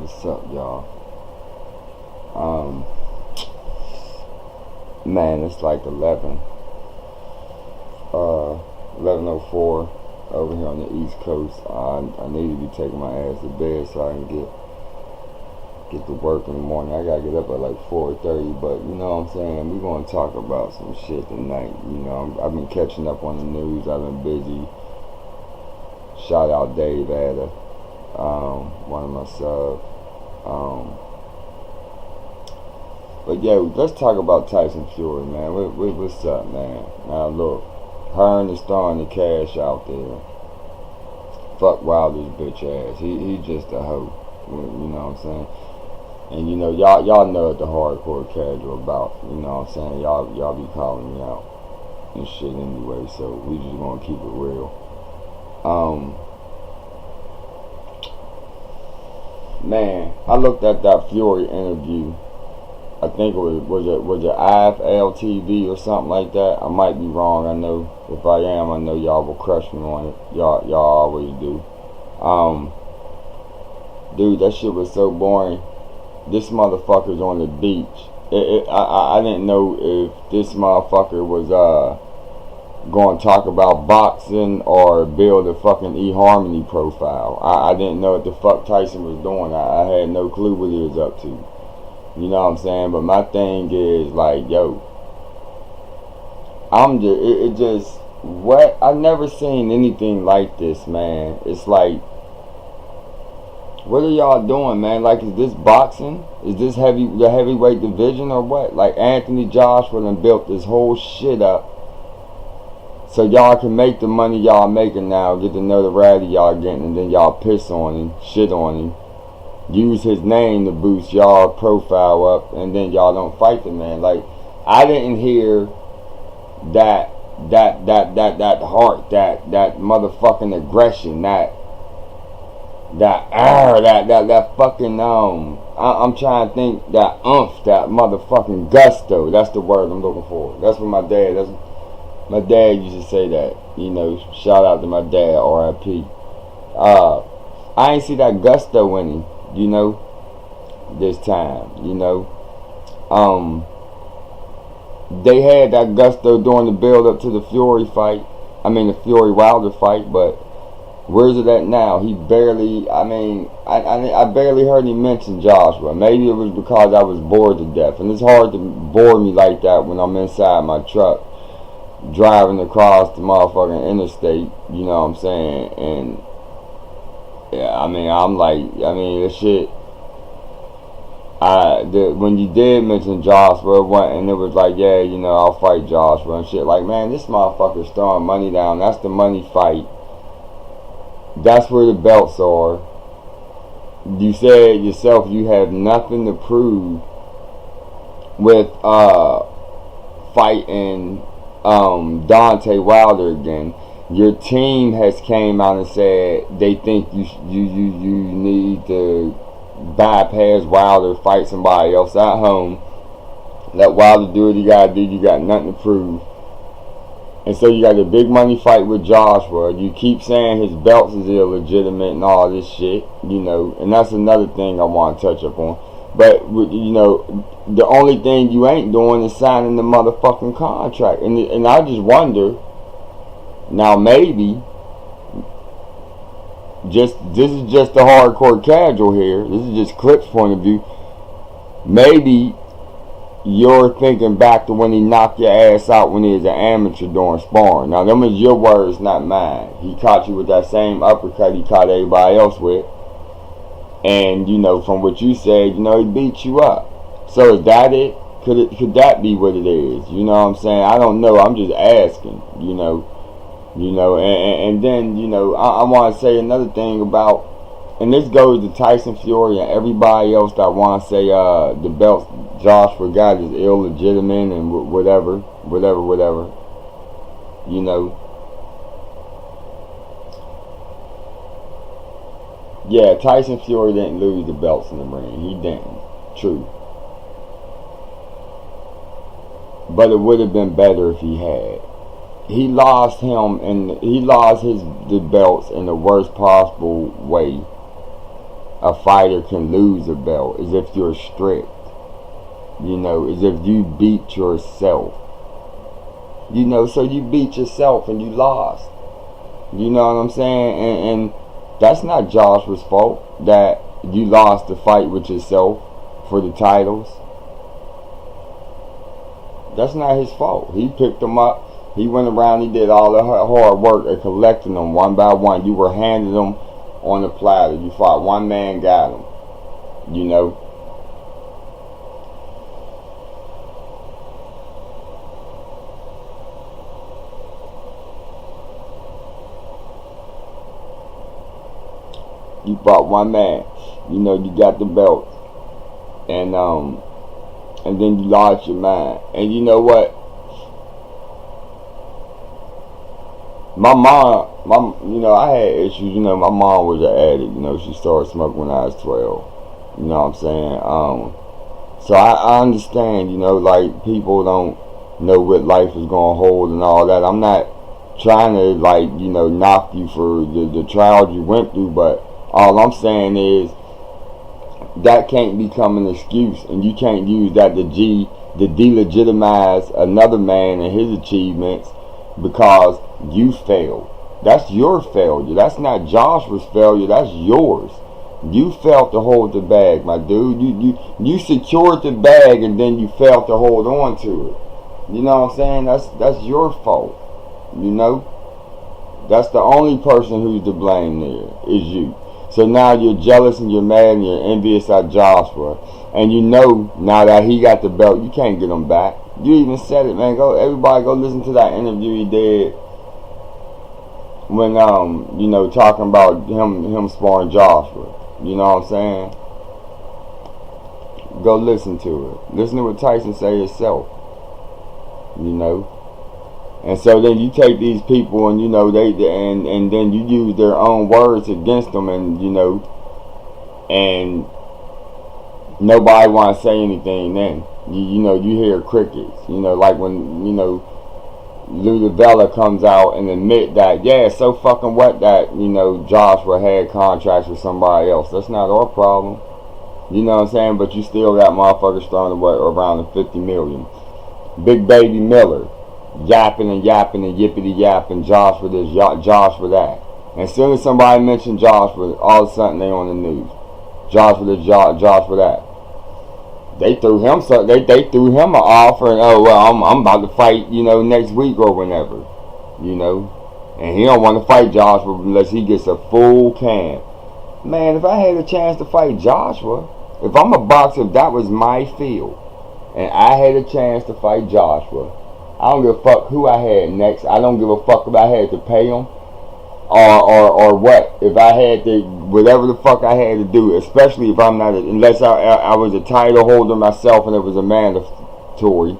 What's up, y'all? Man, it's like 11:04 over here on the East Coast. I need to be taking my ass to bed so I can get to work in the morning. I gotta get up at like 4:30, but you know what I'm saying? We're gonna talk about some shit tonight. You know, I've been catching up on the news. I've been busy. Shout out Dave Adder, one of my subs. But yeah, let's talk about Tyson Fury, man. What's up, man? Now look, Hearns is throwing the cash out there. Fuck Wilder's bitch ass. He just a hoe. You know what I'm saying? And you know, y'all know what the hardcore casual about. You know what I'm saying? Y'all be calling me out and shit anyway. So we just gonna keep it real. Man, I looked at that Fury interview. I think it was it IFL-TV or something like that. I might be wrong. I know if I am, I know y'all will crush me on it. Y'all always do. Dude, that shit was so boring. This motherfucker's on the beach. I didn't know if this motherfucker was going to talk about boxing or build a fucking eHarmony profile. I didn't know what the fuck Tyson was doing. I had no clue what he was up to. You know what I'm saying? But my thing is like, yo, I've never seen anything like this, man. It's like, what are y'all doing, man? Like, is this boxing? Is this the heavyweight division or what? Like, Anthony Joshua done built this whole shit up so y'all can make the money y'all making now, get the notoriety y'all getting, and then y'all piss on him, shit on him, use his name to boost y'all profile up, and then y'all don't fight the man. Like, I didn't hear that heart, that motherfucking aggression, that fucking I'm trying to think, that that motherfucking gusto. That's the word I'm looking for. That's what my dad used to say that. You know, shout out to my dad, R.I.P. I ain't see that gusto in him, you know, this time, you know. They had that gusto during the build up to the Fury fight. I mean, the Fury Wilder fight, but where's it at now? He barely, I barely heard him mention Joshua. Maybe it was because I was bored to death. And it's hard to bore me like that when I'm inside my truck, driving across the motherfucking interstate, you know what I'm saying? And, yeah, this shit, when you did mention Joshua, and it was like, yeah, you know, I'll fight Joshua and shit. Like, man, this motherfucker's throwing money down. That's the money fight. That's where the belts are. You said yourself you have nothing to prove with fighting Deontay Wilder again. Your team has came out and said they think you need to bypass Wilder, fight somebody else at home. Let Wilder do what he gotta do. You got nothing to prove. And so you got a big money fight with Joshua. You keep saying his belts is illegitimate and all this shit, you know. And that's another thing I want to touch up on. But, you know, the only thing you ain't doing is signing the motherfucking contract. And I just wonder, now maybe, this is just the hardcore casual here. This is just Clip's point of view. Maybe you're thinking back to when he knocked your ass out when he was an amateur during sparring. Now, them is your words, not mine. He caught you with that same uppercut he caught everybody else with. And, you know, from what you said, you know, he beat you up. So is that it? Could that be what it is? You know what I'm saying? I don't know. I'm just asking, you know. And then, you know, I want to say another thing about, and this goes to Tyson Fury and everybody else that want to say the belts Joshua got is illegitimate and whatever. You know. Yeah, Tyson Fury didn't lose the belts in the ring. He didn't. True. But it would have been better if he had. He lost the belts in the worst possible way. a fighter can lose a belt is if you're strict. You know, is if you beat yourself. You know, so you beat yourself and you lost. You know what I'm saying? And that's not Joshua's fault that you lost the fight with yourself for the titles. That's not his fault. He picked them up. He went around. He did all the hard work of collecting them one by one. You were handed them on the platter. You fought one man, got them. You know. You fought one man. You know, you got the belt. And then you lost your mind. And you know what? My mom, you know, I had issues. You know, my mom was an addict. You know, she started smoking when I was 12. You know what I'm saying? So I understand, you know, like, people don't know what life is going to hold and all that. I'm not trying to, like, you know, knock you for the trials you went through, but all I'm saying is that can't become an excuse, and you can't use that to delegitimize another man and his achievements because you failed. That's your failure. That's not Joshua's failure. That's yours. You failed to hold the bag, my dude. You secured the bag and then you failed to hold on to it. You know what I'm saying? That's your fault. You know? That's the only person who's to blame there is you. So now you're jealous and you're mad and you're envious at Joshua. And you know now that he got the belt, you can't get him back. You even said it, man. Everybody go listen to that interview he did when you know, talking about him sparring Joshua. You know what I'm saying? Go listen to it. Listen to what Tyson say yourself. You know? And so then you take these people and, you know, and then you use their own words against them, and, you know, and nobody want to say anything then. You know, you hear crickets. You know, like when, you know, Lou Vella comes out and admit that, yeah, it's so fucking what that, you know, Joshua had contracts with somebody else. That's not our problem. You know what I'm saying? But you still got motherfuckers throwing around the 50 million. Big Baby Miller. Yapping and yippity yapping, Joshua this, Joshua that. And as soon as somebody mentioned Joshua, all of a sudden they on the news. Joshua this, Joshua that. They threw him they threw him an offer, and oh well, I'm about to fight, you know, next week or whenever, you know. And he don't want to fight Joshua unless he gets a full can. Man, if I had a chance to fight Joshua, if I'm a boxer, if that was my field, and I had a chance to fight Joshua, I don't give a fuck who I had next. I don't give a fuck if I had to pay him or what. If I had to, whatever the fuck I had to do, especially if I'm not, unless I was a title holder myself and it was a mandatory,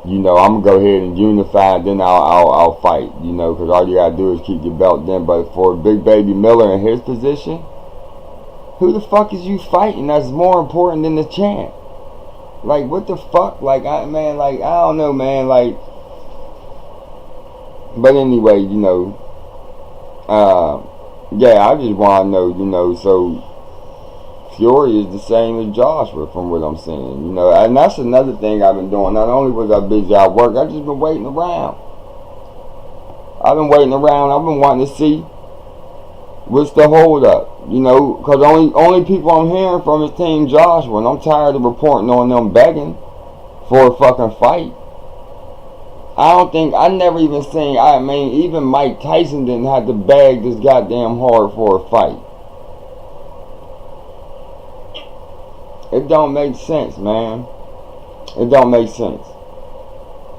you know, I'm going to go ahead and unify, and then I'll fight, you know, because all you got to do is keep your belt then. But for Big Baby Miller in his position, who the fuck is you fighting that's more important than the champ? Like, what the fuck? Like, I don't know, man. Like, but anyway, you know, yeah, I just want to know, you know, so Fury is the same as Joshua from what I'm saying, you know, and that's another thing I've been doing. Not only was I busy at work, I just been waiting around. I've been waiting around. I've been wanting to see what's the hold up, you know, because only people I'm hearing from is Team Joshua, and I'm tired of reporting on them begging for a fucking fight. I never even seen, even Mike Tyson didn't have to beg this goddamn hard for a fight. It don't make sense, man. It don't make sense.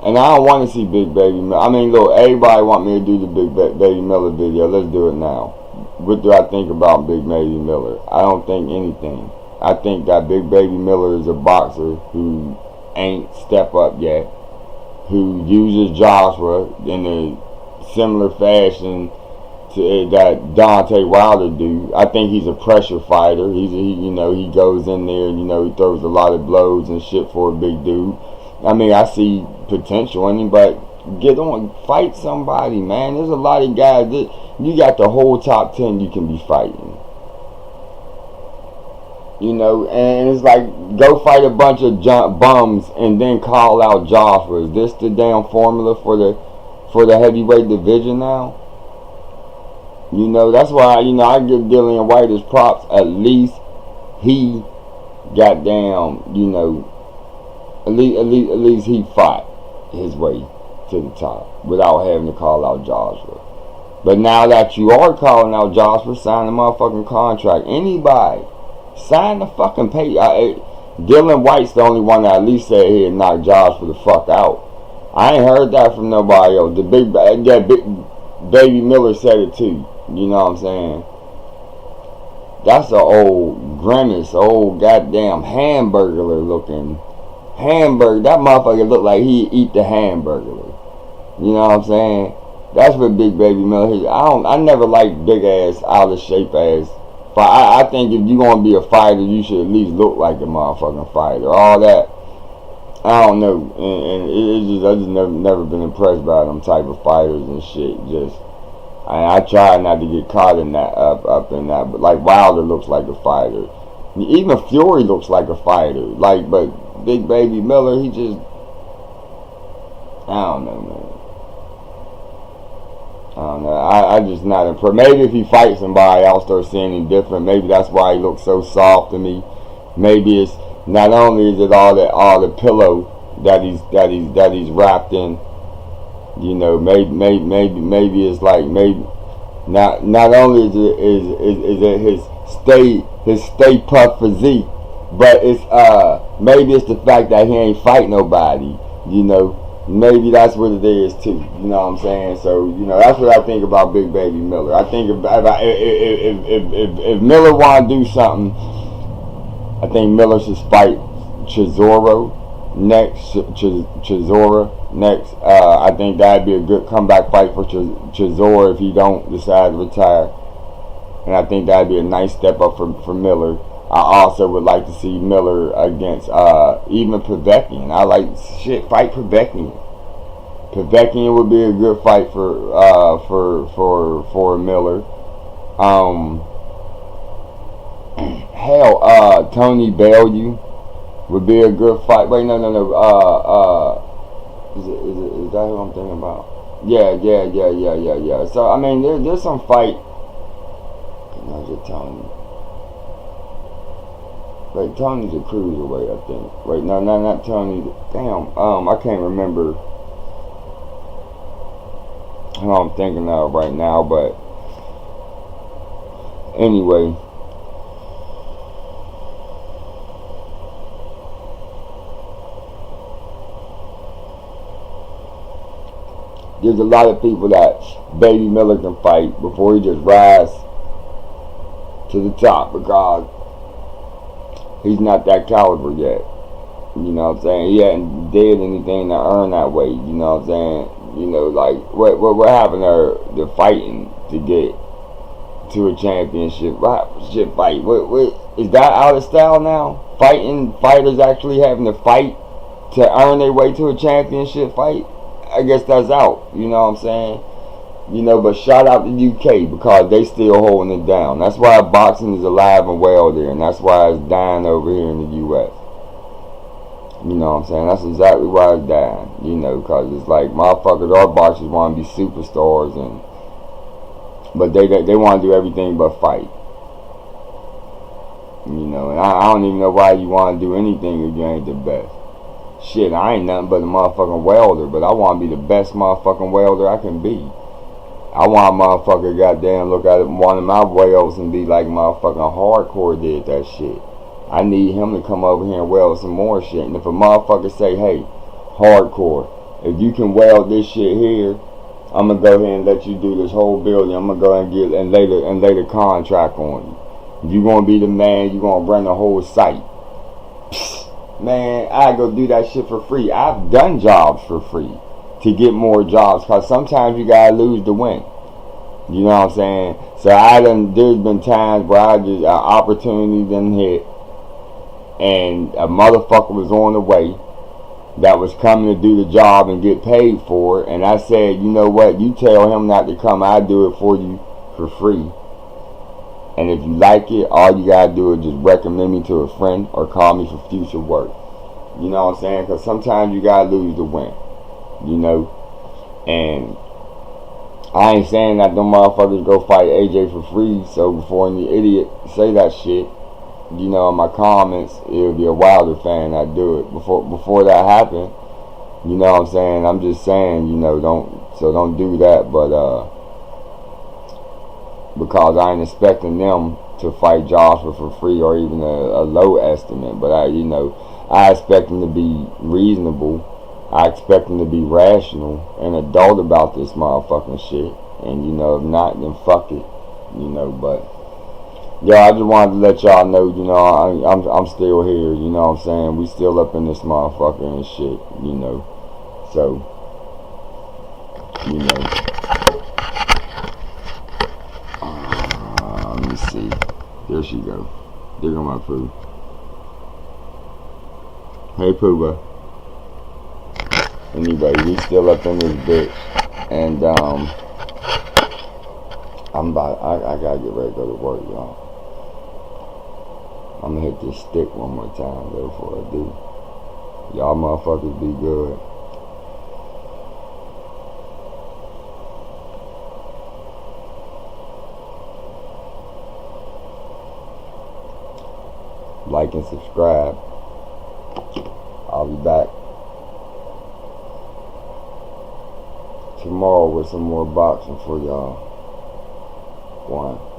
And I don't want to see Big Baby Miller. I mean, look, everybody want me to do the Big Baby Miller video. Let's do it now. What do I think about Big Baby Miller? I don't think anything. I think that Big Baby Miller is a boxer who ain't step up yet, who uses Joshua in a similar fashion to that Deontay Wilder do. I think he's a pressure fighter. You know, he goes in there and, you know, he throws a lot of blows and shit for a big dude. I mean, I see potential in him, but get on, fight somebody, man. There's a lot of guys that you got the whole top 10 you can be fighting. You know, and it's like, go fight a bunch of bums and then call out Joshua. Is this the damn formula for the heavyweight division now? You know, that's why, you know, I give Dillian White his props. At least he got down, you know, at least he fought his way to the top without having to call out Joshua. But now that you are calling out Joshua, sign the motherfucking contract. Anybody, sign the fucking pay. Dillian White's the only one that at least said he'd knock Joshua the fuck out. I ain't heard that from nobody else. The big Baby Miller said it too. You know what I'm saying? That's an old grimace, old goddamn hamburger looking hamburger. That motherfucker look like he eat the hamburger. You know what I'm saying? That's what Big Baby Miller is. I never liked big ass, out of shape ass. I think if you gonna be a fighter, you should at least look like a motherfucking fighter. All that, I don't know, and it's just, I just never been impressed by them type of fighters and shit. Just, I try not to get caught in that, up in that, but like Wilder looks like a fighter. Even Fury looks like a fighter. Like, but Big Baby Miller, he just, I don't know, man. I don't know. I just not impressed. Maybe if he fights somebody, I'll start seeing him different. Maybe that's why he looks so soft to me. Maybe it's not only is it all the pillow that he's wrapped in. You know, maybe it's like, maybe not only is it his stay puff physique, but it's maybe it's the fact that he ain't fight nobody. You know. Maybe that's what it is too. You know what I'm saying? So, you know, that's what I think about Big Baby Miller. I think if Miller want to do something, I think Miller should fight Chisora next. I think that'd be a good comeback fight for Chisora if he don't decide to retire. And I think that'd be a nice step up for Miller. I also would like to see Miller against even Povetkin. I like fight Povetkin. Povetkin would be a good fight for Miller. Tony Bellew would be a good fight. Wait, no. Is that who I'm thinking about? Yeah. So I mean, there's some fight. No, just Tony. Wait, Tony's a cruiserweight, I think. Wait, no, not Tony. Damn, I can't remember who I'm thinking of right now, but anyway. There's a lot of people that Baby Miller can fight before he just rises to the top, because he's not that caliber yet. You know what I'm saying? He hadn't did anything to earn that weight. You know what I'm saying? You know, like, what happened to the fighting to get to a championship fight? What is that out of style now? Fighters actually having to fight to earn their way to a championship fight? I guess that's out. You know what I'm saying? You know, but shout out to UK, because they still holding it down. That's why boxing is alive and well there, and that's why it's dying over here in the US. You know what I'm saying? That's exactly why it's dying. You know, because it's like, motherfuckers, our boxers want to be superstars, but they want to do everything but fight. You know, and I don't even know why you want to do anything if you ain't the best. Shit, I ain't nothing but a motherfucking welder, but I want to be the best motherfucking welder I can be. I want a motherfucker goddamn look at one of my welds and be like motherfucking Hardcore did that shit. I need him to come over here and weld some more shit. And if a motherfucker say, hey, Hardcore, if you can weld this shit here, I'm gonna go ahead and let you do this whole building. I'm gonna go ahead and lay the contract on you. If you gonna be the man, you gonna run the whole site. Man, I go do that shit for free. I've done jobs for free to get more jobs, because sometimes you gotta lose to win. You know what I'm saying? So there's been times where I just opportunity done hit, and a motherfucker was on the way that was coming to do the job and get paid for it, and I said, you know what, you tell him not to come, I'll do it for you for free. And if you like it, all you gotta do is just recommend me to a friend or call me for future work. You know what I'm saying? Because sometimes you gotta lose to win. You know? And I ain't saying that them motherfuckers go fight AJ for free, so before any idiot say that shit, you know, in my comments, it'll be a Wilder fan that do it. Before that happened, you know what I'm saying? I'm just saying, you know, don't do that, but because I ain't expecting them to fight Joshua for free or even a low estimate, but I expect them to be reasonable. I expect them to be rational and adult about this motherfucking shit. And you know, if not, then fuck it. You know, but yeah, I just wanted to let y'all know, you know, I'm still here. You know what I'm saying? We still up in this motherfucker and shit. You know, so you know. Let me see. There she go. There go my poo. Hey, Pooba. Anyway, we still up in this bitch, and I gotta get ready to go to work, y'all. I'm gonna hit this stick one more time though before I do. Y'all motherfuckers be good. Like and subscribe. I'll be back tomorrow with some more boxing for y'all. One.